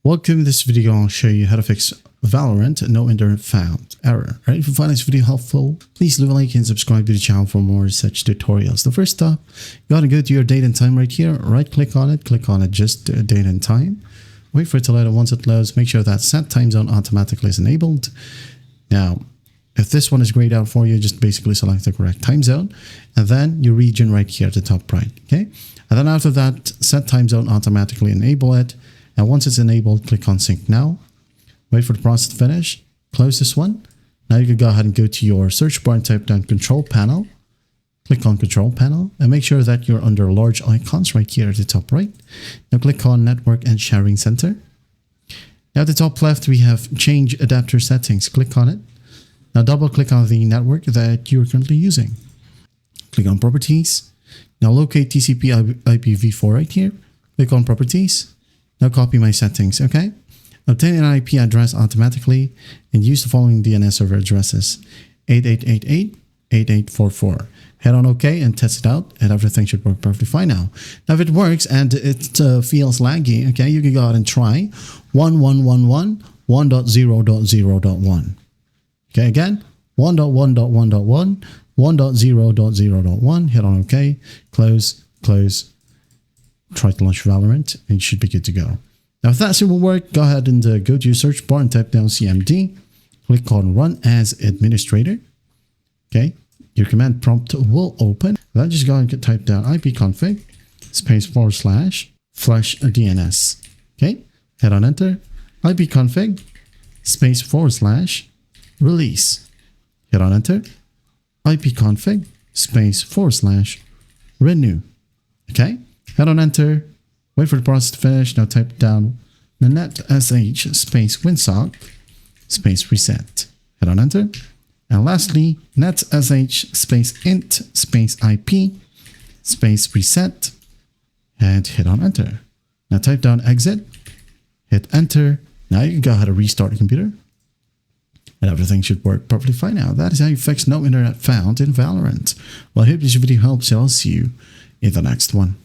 Welcome to this video. I'll show you how to fix Valorant no internet found error. Right? If you find this video helpful, please leave a like and subscribe to the channel for more such tutorials. The first step, you gotta go to your date and time right here. Right click on it, just date and time. Wait for it to load, and once it loads, make sure that set time zone automatically is enabled. Now, if this one is grayed out for you, just basically select the correct time zone and then your region right here at the top right. Okay. And then after that, set time zone automatically enable it. And once it's enabled, click on sync now. Wait for the process to finish. Close this one. Now you can go ahead and go to your search bar and type down control panel. Click on control panel and make sure that you're under large icons right here at the top right. Now click on network and sharing center. Now at the top left, we have change adapter settings. Click on it. Now double click on the network that you're currently using. Click on properties. Now locate TCP IPv4 right here. Click on properties. Now copy my settings, okay? Obtain an IP address automatically and use the following DNS server addresses: 8888-8844. Head on OK and test it out, and everything should work perfectly fine now. Now if it works and it feels laggy, okay, you can go ahead and try 1.1.1.0.0.1. Okay, again, 1.1.1.1, 1.0.0.1. Hit on OK, close. Try to launch Valorant and you should be good to go. Now if that will work, go ahead and go to your search bar and type down CMD. Click on run as administrator. Okay, your command prompt will open. Then just go and type down ipconfig space / flush DNS. Okay, hit on enter. ipconfig space / release. Hit on enter. ipconfig space / renew. Okay. Head on enter, wait for the process to finish. Now type down the netsh space winsock space reset. Head on enter. And lastly, netsh space int space IP space reset and hit on enter. Now type down exit, hit enter. Now you can go ahead and restart the computer and everything should work perfectly fine now. That is how you fix no internet found in Valorant. Well, I hope this video helps. I'll see you in the next one.